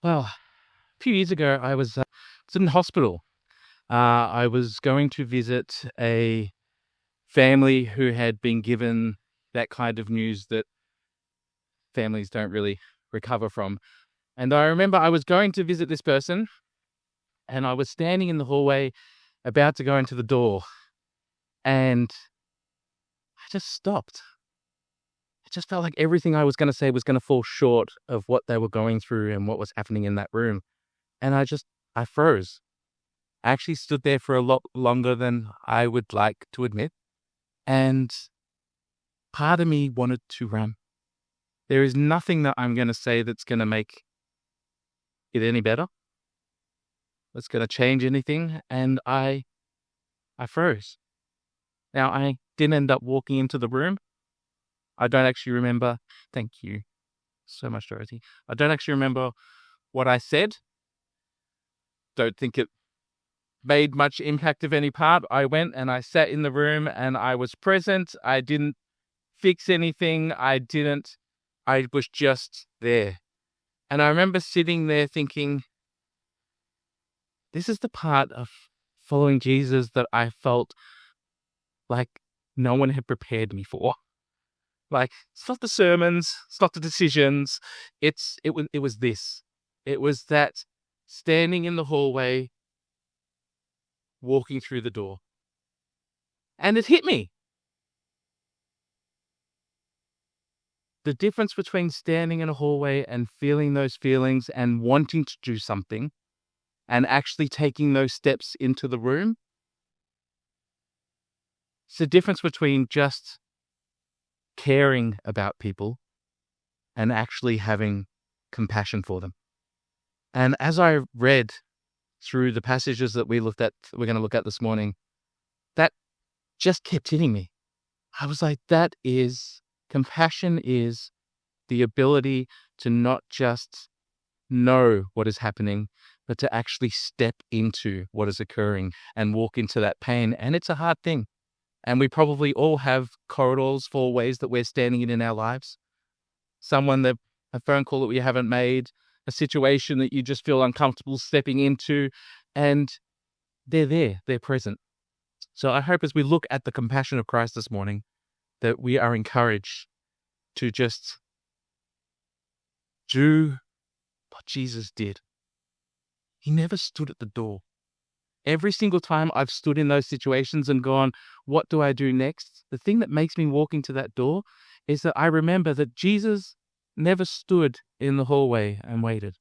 Well, a few years ago, I was in hospital. I was going to visit a family who had been given that kind of news that families don't really recover from. And I remember I was going to visit this person, and I was standing in the hallway about to go into the door, and I just stopped. It just felt like everything I was going to say was going to fall short of what they were going through and what was happening in that room. And I froze. I actually stood there for a lot longer than I would like to admit. And part of me wanted to run. There is nothing that I'm going to say that's going to make it any better. That's going to change anything. And I froze. Now, I didn't end up walking into the room. I don't actually remember. Thank you so much, Dorothy. I don't actually remember what I said. Don't think it made much impact of any part. I went and I sat in the room and I was present. I didn't fix anything. I was just there. And I remember sitting there thinking, this is the part of following Jesus that I felt like no one had prepared me for. Like, it's not the sermons, it's not the decisions. It was this. It was that standing in the hallway, walking through the door. And it hit me. The difference between standing in a hallway and feeling those feelings and wanting to do something and actually taking those steps into the room. It's the difference between just caring about people and actually having compassion for them. And as I read through the passages that we're going to look at this morning, that just kept hitting me. I was like, compassion is the ability to not just know what is happening, but to actually step into what is occurring and walk into that pain. And it's a hard thing. And we probably all have corridors for ways that we're standing in our lives. A phone call that we haven't made, a situation that you just feel uncomfortable stepping into, and they're there, they're present. So I hope as we look at the compassion of Christ this morning, that we are encouraged to just do what Jesus did. He never stood at the door. Every single time I've stood in those situations and gone, what do I do next? The thing that makes me walk into that door is that I remember that Jesus never stood in the hallway and waited.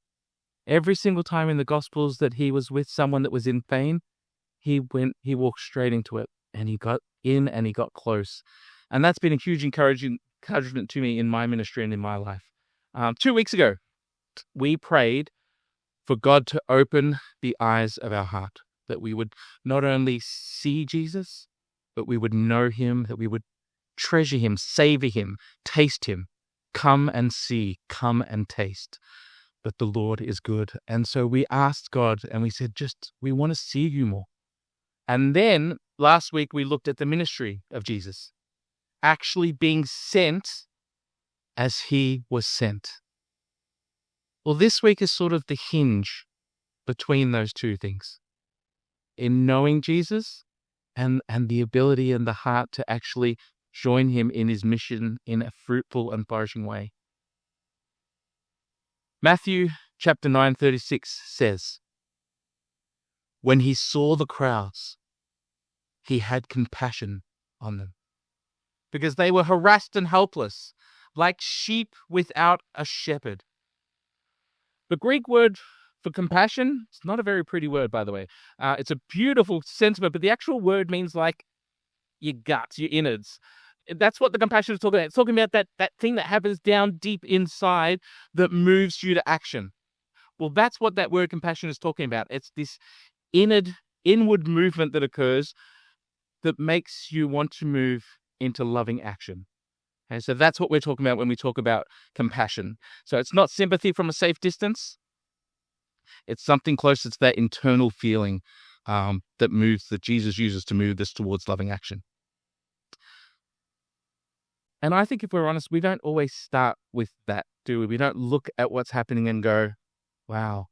Every single time in the Gospels that he was with someone that was in pain, he walked straight into it, and he got in and he got close. And that's been a huge encouragement to me in my ministry and in my life. 2 weeks ago, we prayed for God to open the eyes of our heart, that we would not only see Jesus, but we would know him, that we would treasure him, savor him, taste him. Come and see, come and taste that the Lord is good. And so we asked God and we said, we want to see you more. And then last week we looked at the ministry of Jesus, actually being sent as he was sent. Well, this week is sort of the hinge between those two things. In knowing Jesus and the ability and the heart to actually join him in his mission in a fruitful and flourishing way. Matthew chapter 9:36 says, when he saw the crowds, he had compassion on them, because they were harassed and helpless, like sheep without a shepherd. The Greek word for compassion, it's not a very pretty word, by the way. It's a beautiful sentiment, but the actual word means like your guts, your innards. That's what the compassion is talking about. It's talking about that thing that happens down deep inside that moves you to action. Well, that's what that word compassion is talking about. It's this inward movement that occurs that makes you want to move into loving action. And so that's what we're talking about when we talk about compassion. So it's not sympathy from a safe distance. It's something closer to that internal feeling that Jesus uses to move us towards loving action. And I think if we're honest, we don't always start with that, do we? We don't look at what's happening and go, Wow.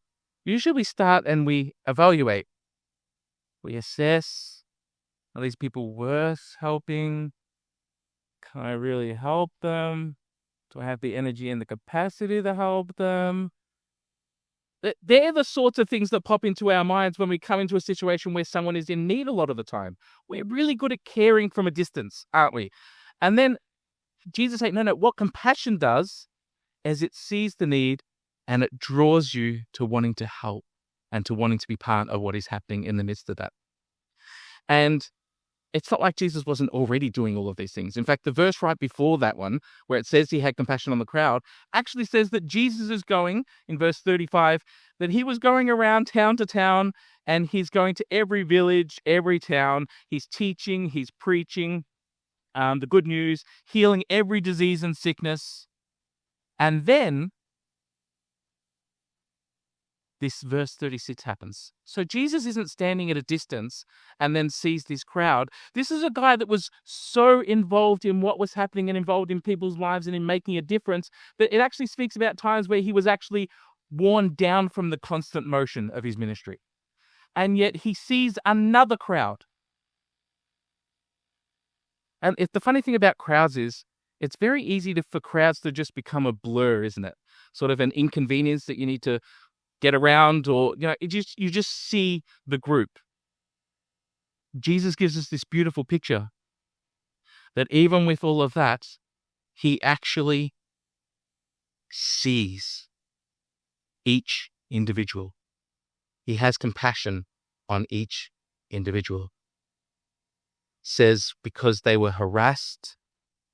Usually we start and we evaluate. We assess, are these people worth helping? Can I really help them? Do I have the energy and the capacity to help them? They're the sorts of things that pop into our minds when we come into a situation where someone is in need a lot of the time. We're really good at caring from a distance, aren't we? And then Jesus said, no, what compassion does is it sees the need and it draws you to wanting to help and to wanting to be part of what is happening in the midst of that. And it's not like Jesus wasn't already doing all of these things. In fact, the verse right before that one, where it says he had compassion on the crowd, actually says that Jesus is going, in verse 35, that he was going around town to town, and he's going to every village, every town. He's teaching, he's preaching the good news, healing every disease and sickness. And then this verse 36 happens. So Jesus isn't standing at a distance and then sees this crowd. This is a guy that was so involved in what was happening and involved in people's lives and in making a difference that it actually speaks about times where he was actually worn down from the constant motion of his ministry. And yet he sees another crowd. And the funny thing about crowds is it's very easy for crowds to just become a blur, isn't it? Sort of an inconvenience that you need to get around, or you just see the group. Jesus gives us this beautiful picture that even with all of that, he actually sees each individual. He has compassion on each individual. Says because they were harassed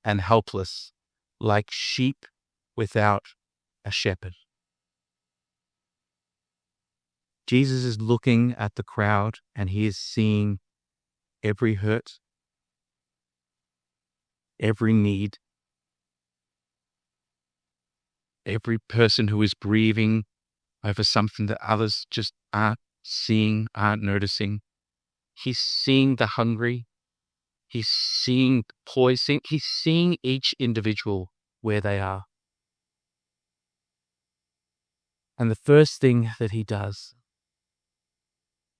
and helpless, like sheep without a shepherd. Jesus is looking at the crowd and he is seeing every hurt, every need, every person who is grieving over something that others just aren't seeing, aren't noticing. He's seeing the hungry. He's seeing the poison. He's seeing each individual where they are. And the first thing that he does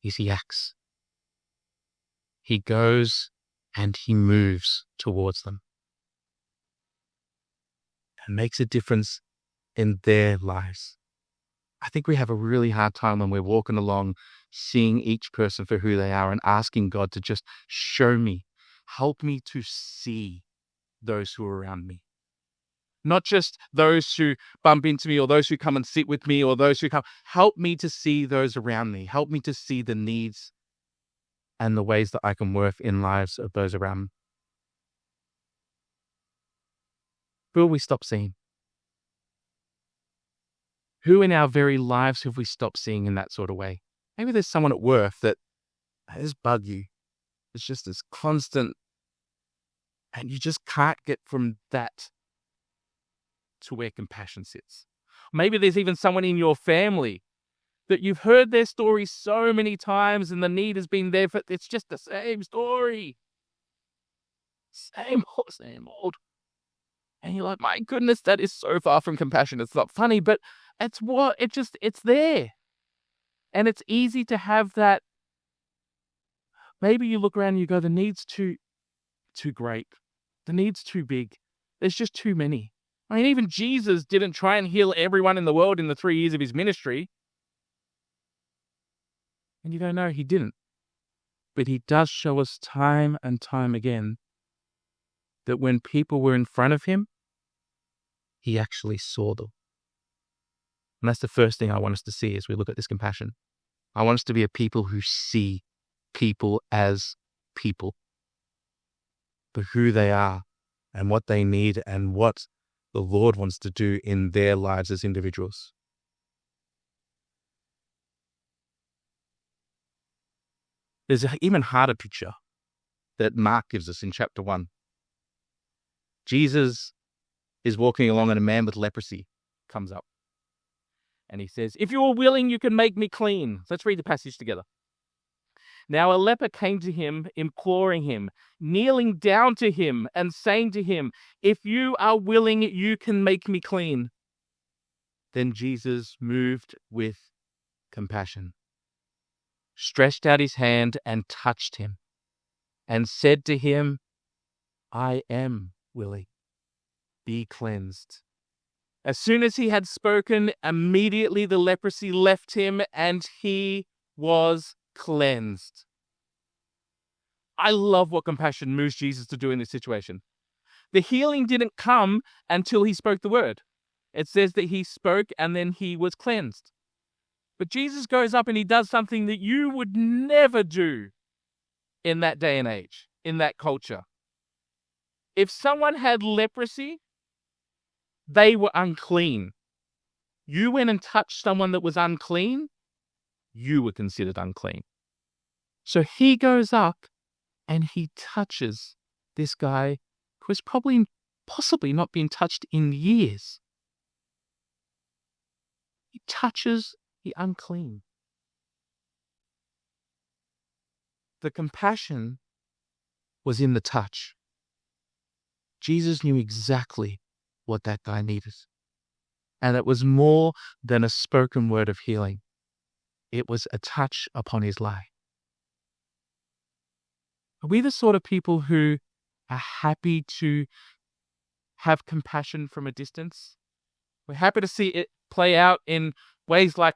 is he acts. He goes and he moves towards them and makes a difference in their lives. I think we have a really hard time when we're walking along, seeing each person for who they are and asking God to just show me, help me to see those who are around me. Not just those who bump into me or those who come and sit with me or those who come. Help me to see those around me. Help me to see the needs and the ways that I can work in lives of those around me. Who will we stop seeing? Who in our very lives have we stopped seeing in that sort of way? Maybe there's someone at work that has bugged you. It's just this constant, and you just can't get from that to where compassion sits. Maybe there's even someone in your family that you've heard their story so many times and the need has been there, but it's just the same story. Same old. And you're like, my goodness, that is so far from compassion. It's not funny, but it's there. And it's easy to have that. Maybe you look around and you go, the need's too great. The need's too big. There's just too many. I mean, even Jesus didn't try and heal everyone in the world in the 3 years of his ministry. And you go, no, he didn't. But he does show us time and time again that when people were in front of him, he actually saw them. And that's the first thing I want us to see as we look at this compassion. I want us to be a people who see people as people, for who they are and what they need and what the Lord wants to do in their lives as individuals. There's an even harder picture that Mark gives us in chapter 1. Jesus is walking along and a man with leprosy comes up. And he says, if you are willing, you can make me clean. Let's read the passage together. Now a leper came to him, imploring him, kneeling down to him and saying to him, if you are willing, you can make me clean. Then Jesus, moved with compassion, stretched out his hand and touched him, and said to him, I am willing, be cleansed. As soon as he had spoken, immediately the leprosy left him, and he was cleansed. I love what compassion moves Jesus to do in this situation. The healing didn't come until he spoke the word. It says that he spoke and then he was cleansed. But Jesus goes up and he does something that you would never do in that day and age, in that culture. If someone had leprosy, they were unclean. You went and touched someone that was unclean, you were considered unclean. So he goes up and he touches this guy who has possibly not been touched in years. He touches the unclean. The compassion was in the touch. Jesus knew exactly what that guy needed. And it was more than a spoken word of healing. It was a touch upon his life. Are we the sort of people who are happy to have compassion from a distance? We're happy to see it play out in ways like,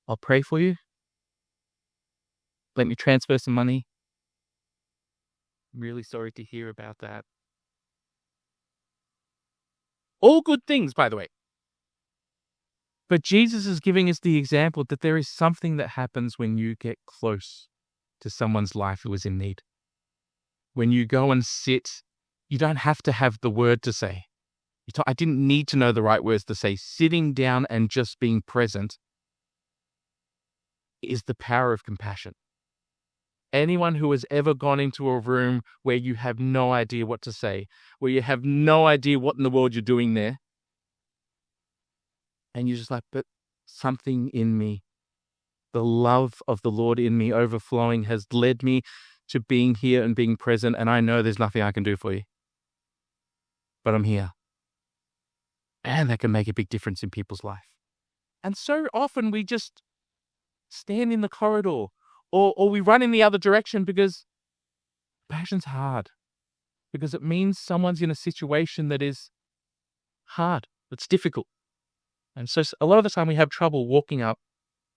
I'll pray for you. Let me transfer some money. I'm really sorry to hear about that. All good things, by the way. But Jesus is giving us the example that there is something that happens when you get close to someone's life who is in need. When you go and sit, you don't have to have the word to say. I didn't need to know the right words to say. Sitting down and just being present is the power of compassion. Anyone who has ever gone into a room where you have no idea what to say, where you have no idea what in the world you're doing there, and you're just like, but something in me, the love of the Lord in me overflowing has led me to being here and being present, and I know there's nothing I can do for you. But I'm here. And that can make a big difference in people's life. And so often we just stand in the corridor or we run in the other direction because passion's hard. Because it means someone's in a situation that is hard, that's difficult. And so a lot of the time we have trouble walking up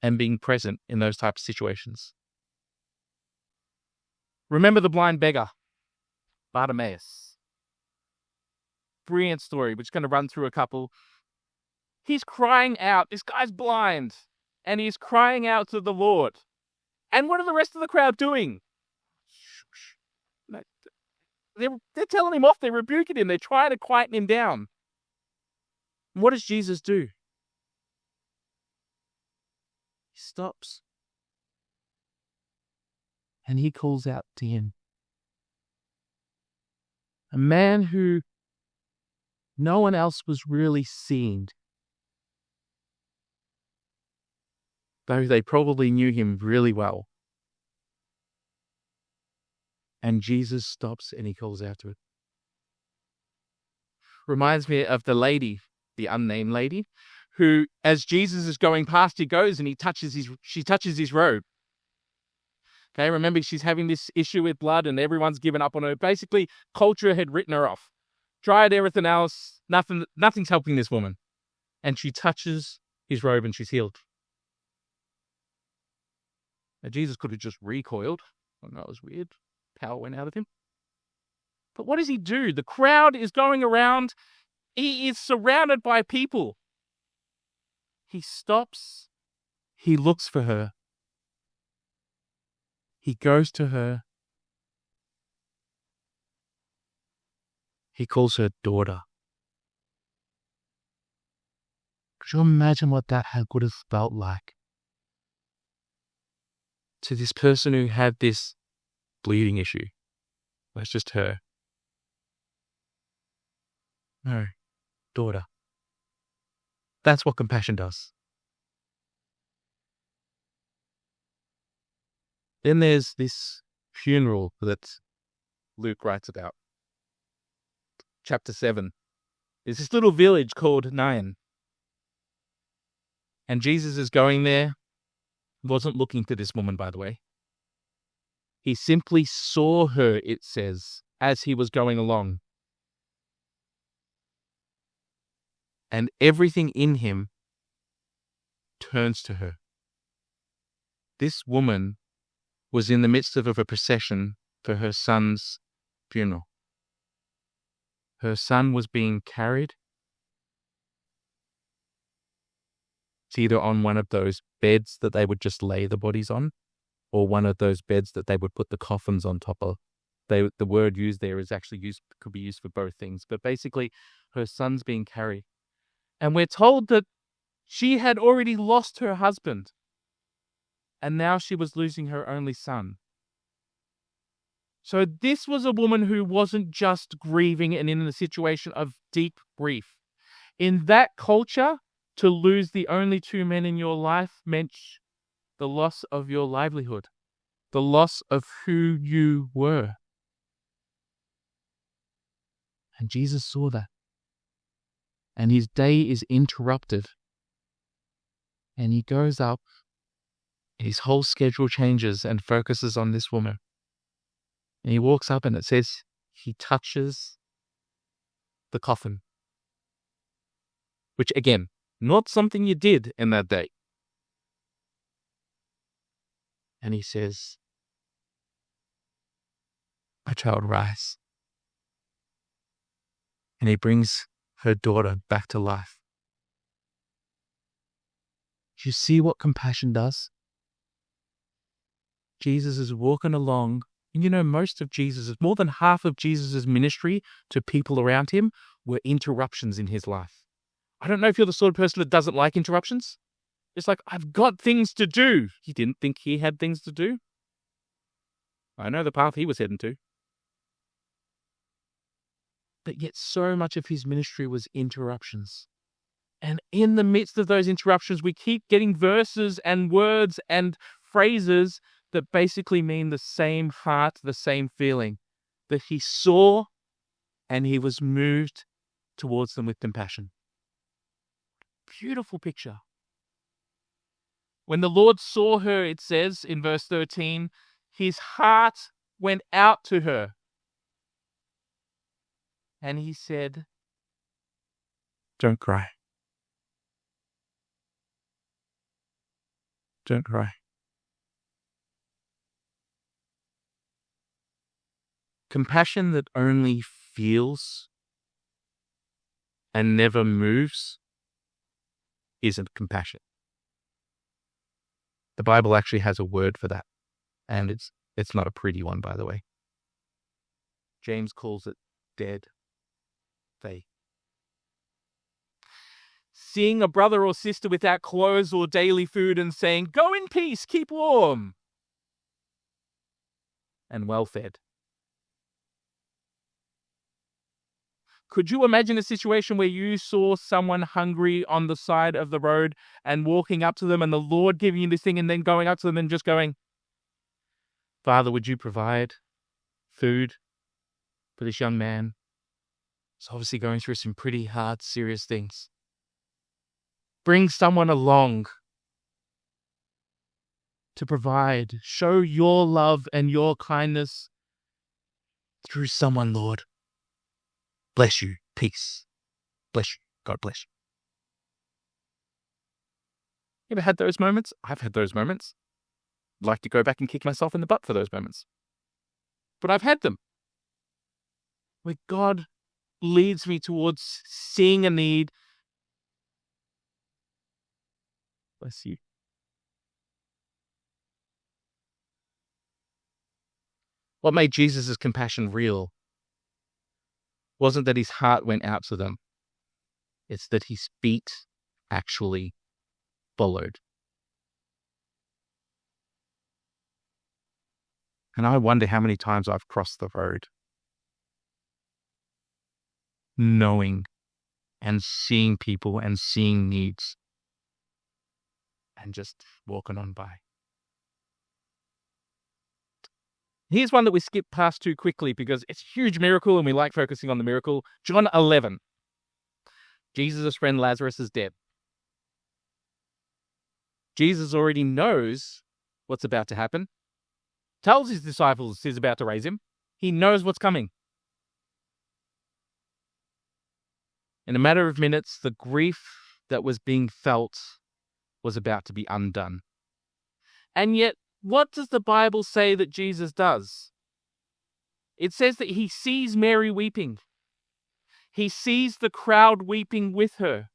and being present in those types of situations. Remember the blind beggar, Bartimaeus. Brilliant story. We're just going to run through a couple. He's crying out. This guy's blind. And he's crying out to the Lord. And what are the rest of the crowd doing? They're telling him off. They're rebuking him. They're trying to quieten him down. And what does Jesus do? He stops. And he calls out to him. A man who no one else was really seeing, though they probably knew him really well. And Jesus stops and he calls out to it. Reminds me of the lady, the unnamed lady, who, as Jesus is going past, he goes and she touches his robe. Okay, remember she's having this issue with blood and everyone's given up on her. Basically, culture had written her off. Tried everything else, nothing's helping this woman. And she touches his robe and she's healed. Now, Jesus could have just recoiled. Oh, no, it was weird. Power went out of him. But what does he do? The crowd is going around. He is surrounded by people. He stops. He looks for her. He goes to her. He calls her daughter. Could you imagine what that would have felt like? To this person who had this bleeding issue. That's just her. No, daughter. That's what compassion does. Then there's this funeral that Luke writes about. Chapter 7. There's this little village called Nain. And Jesus is going there. He wasn't looking for this woman, by the way. He simply saw her, it says, as he was going along. And everything in him turns to her. This woman was in the midst of a procession for her son's funeral. Her son was being carried. It's either on one of those beds that they would just lay the bodies on, or one of those beds that they would put the coffins on top of. The word used there is actually could be used for both things. But basically, her son's being carried. And we're told that she had already lost her husband. And now she was losing her only son. So this was a woman who wasn't just grieving and in a situation of deep grief. In that culture, to lose the only two men in your life meant the loss of your livelihood, the loss of who you were. And Jesus saw that. And his day is interrupted. And he goes up, his whole schedule changes and focuses on this woman. And he walks up and it says he touches the coffin. Which again, not something you did in that day. And he says, "My child, rise." And he brings her daughter back to life. You see what compassion does? Jesus is walking along, and you know, more than half of Jesus' ministry to people around him were interruptions in his life. I don't know if you're the sort of person that doesn't like interruptions. It's like, I've got things to do. He didn't think he had things to do. I know the path he was heading to. But yet so much of his ministry was interruptions. And in the midst of those interruptions, we keep getting verses and words and phrases that basically mean the same heart, the same feeling. That he saw and he was moved towards them with compassion. Beautiful picture. When the Lord saw her, it says in verse 13, his heart went out to her. And he said, "Don't cry. Don't cry." Compassion that only feels and never moves isn't compassion. The Bible actually has a word for that, and it's not a pretty one, by the way. James calls it dead faith. Seeing a brother or sister without clothes or daily food and saying, "Go in peace, keep warm," and well fed. Could you imagine a situation where you saw someone hungry on the side of the road and walking up to them and the Lord giving you this thing and then going up to them and just going, "Father, would you provide food for this young man? He's obviously going through some pretty hard, serious things. Bring someone along to provide. Show your love and your kindness through someone, Lord. Bless you. Peace. Bless you. God bless you." You ever had those moments? I've had those moments. I'd like to go back and kick myself in the butt for those moments. But I've had them. Where God leads me towards seeing a need. Bless you. What made Jesus' compassion real wasn't that his heart went out to them. It's that his feet actually followed. And I wonder how many times I've crossed the road knowing and seeing people and seeing needs and just walking on by. Here's one that we skip past too quickly because it's a huge miracle and we like focusing on the miracle. John 11. Jesus' friend Lazarus is dead. Jesus already knows what's about to happen. Tells his disciples he's about to raise him. He knows what's coming. In a matter of minutes, the grief that was being felt was about to be undone. And yet, what does the Bible say that Jesus does? It says that he sees Mary weeping. He sees the crowd weeping with her.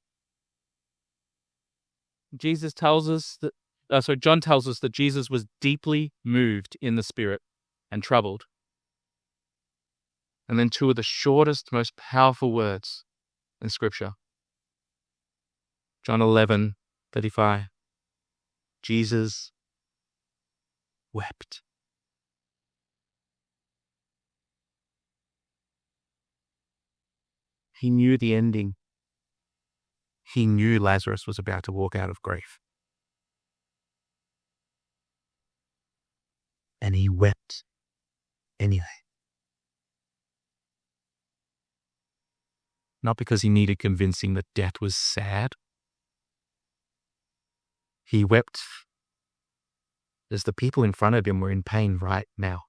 John tells us that Jesus was deeply moved in the spirit and troubled. And then two of the shortest, most powerful words in Scripture. John 11:35. Jesus wept. He knew the ending. He knew Lazarus was about to walk out of grief. And he wept anyway. Not because he needed convincing that death was sad. He wept as the people in front of him were in pain right now.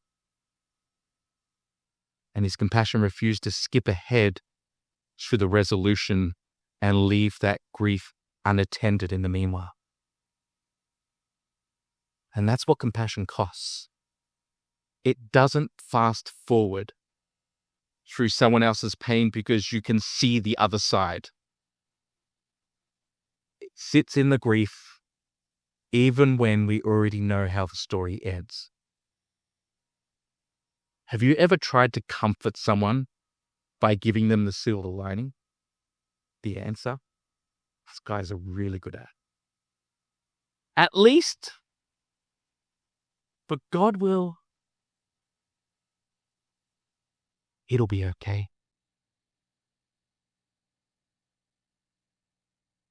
And his compassion refused to skip ahead through the resolution and leave that grief unattended in the meanwhile. And that's what compassion costs. It doesn't fast forward through someone else's pain because you can see the other side. It sits in the grief even when we already know how the story ends. Have you ever tried to comfort someone by giving them the silver lining? The answer? These guys are really good at it. At least, but God will. It'll be okay.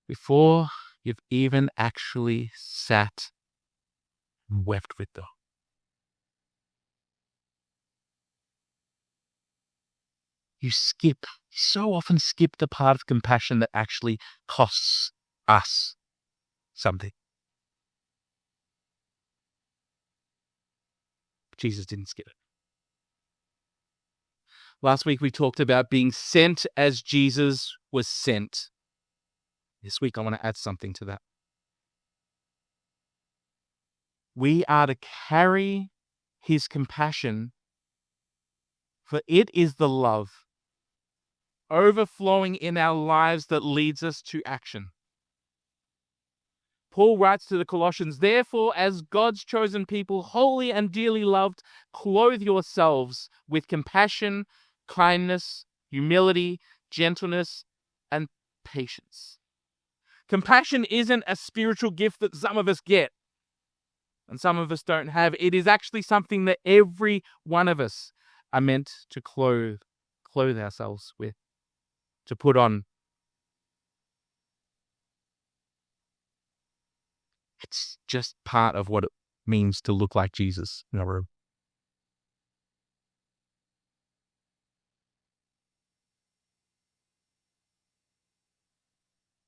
Before you've even actually sat and wept with them. You so often skip the part of compassion that actually costs us something. Jesus didn't skip it. Last week we talked about being sent as Jesus was sent. This week I want to add something to that. We are to carry his compassion, for it is the love overflowing in our lives that leads us to action. Paul writes to the Colossians, "Therefore, as God's chosen people, holy and dearly loved, clothe yourselves with compassion, kindness, humility, gentleness, and patience." Compassion isn't a spiritual gift that some of us get and some of us don't have. It is actually something that every one of us are meant to clothe ourselves with, to put on. It's just part of what it means to look like Jesus in a room.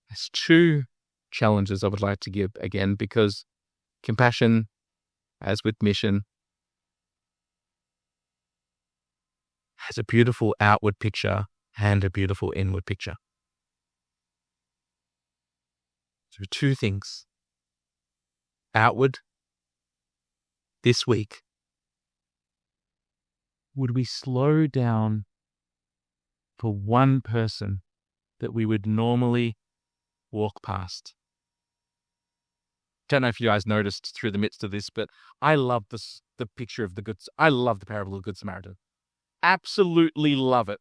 There's two challenges I would like to give again, because compassion, as with mission, has a beautiful outward picture and a beautiful inward picture. So two things. Outward, this week, would we slow down for one person that we would normally walk past? Don't know if you guys noticed through the midst of this, but I love the picture of I love the parable of the Good Samaritan. Absolutely love it.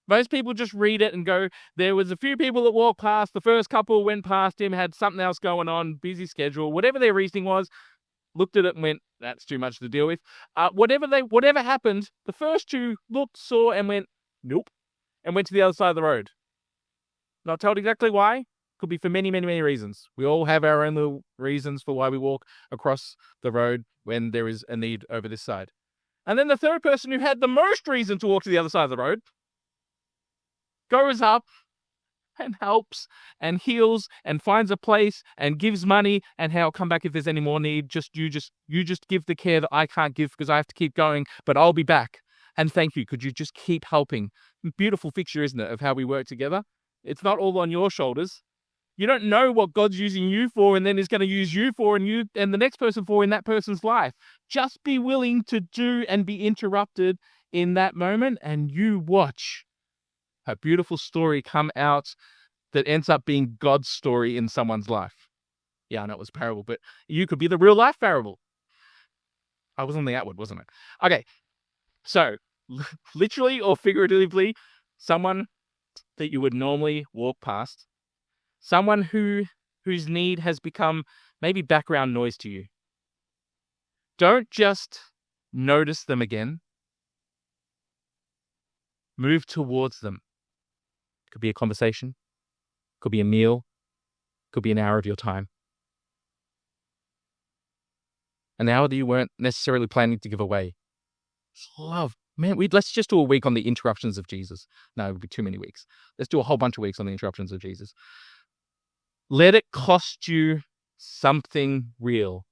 Most people just read it and go, there was a few people that walked past, the first couple went past him, had something else going on, busy schedule, whatever their reasoning was, looked at it and went, that's too much to deal with. Whatever happened, the first two looked, saw, and went, nope, and went to the other side of the road. Not told exactly why. Could be for many, many, many reasons. We all have our own little reasons for why we walk across the road when there is a need over this side. And then the third person, who had the most reason to walk to the other side of the road, goes up and helps and heals and finds a place and gives money, and hey, I'll come back if there's any more need. You just give the care that I can't give because I have to keep going, but I'll be back. And thank you. Could you just keep helping? Beautiful picture, isn't it, of how we work together? It's not all on your shoulders. You don't know what God's using you for and then is going to use you for and the next person for in that person's life. Just be willing to do and be interrupted in that moment, and you watch a beautiful story come out that ends up being God's story in someone's life. Yeah, I know it was a parable, but you could be the real life parable. I was on the outward, wasn't it? Okay, so literally or figuratively, someone that you would normally walk past, someone whose need has become maybe background noise to you. Don't just notice them again. Move towards them. Could be a conversation, could be a meal, could be an hour of your time. An hour that you weren't necessarily planning to give away. Love. Man, let's just do a week on the interruptions of Jesus. No, it would be too many weeks. Let's do a whole bunch of weeks on the interruptions of Jesus. Let it cost you something real.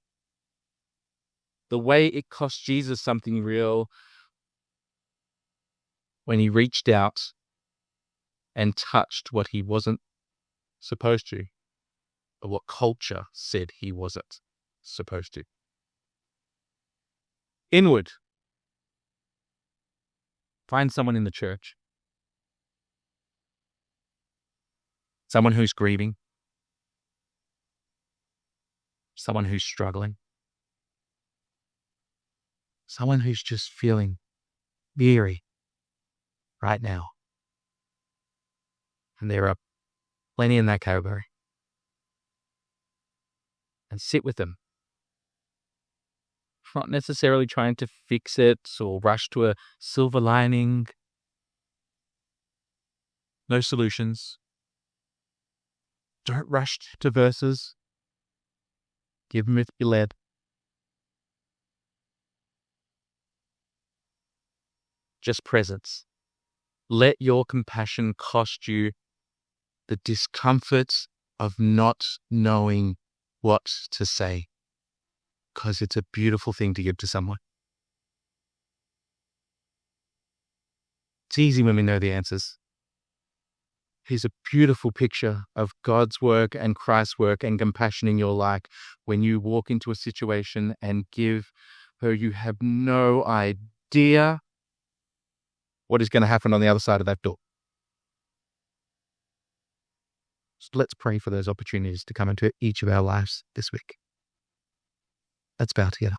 The way it cost Jesus something real when he reached out and touched what he wasn't supposed to, or what culture said he wasn't supposed to. Inward. Find someone in the church. Someone who's grieving. Someone who's struggling. Someone who's just feeling weary right now. And there are plenty in that category. And sit with them. Not necessarily trying to fix it or rush to a silver lining. No solutions. Don't rush to verses. Give them if you're led. Just presence. Let your compassion cost you the discomfort of not knowing what to say, because it's a beautiful thing to give to someone. It's easy when we know the answers. Here's a beautiful picture of God's work and Christ's work and compassion in your life when you walk into a situation and give her, you have no idea what is going to happen on the other side of that door. So let's pray for those opportunities to come into each of our lives this week. Let's bow together.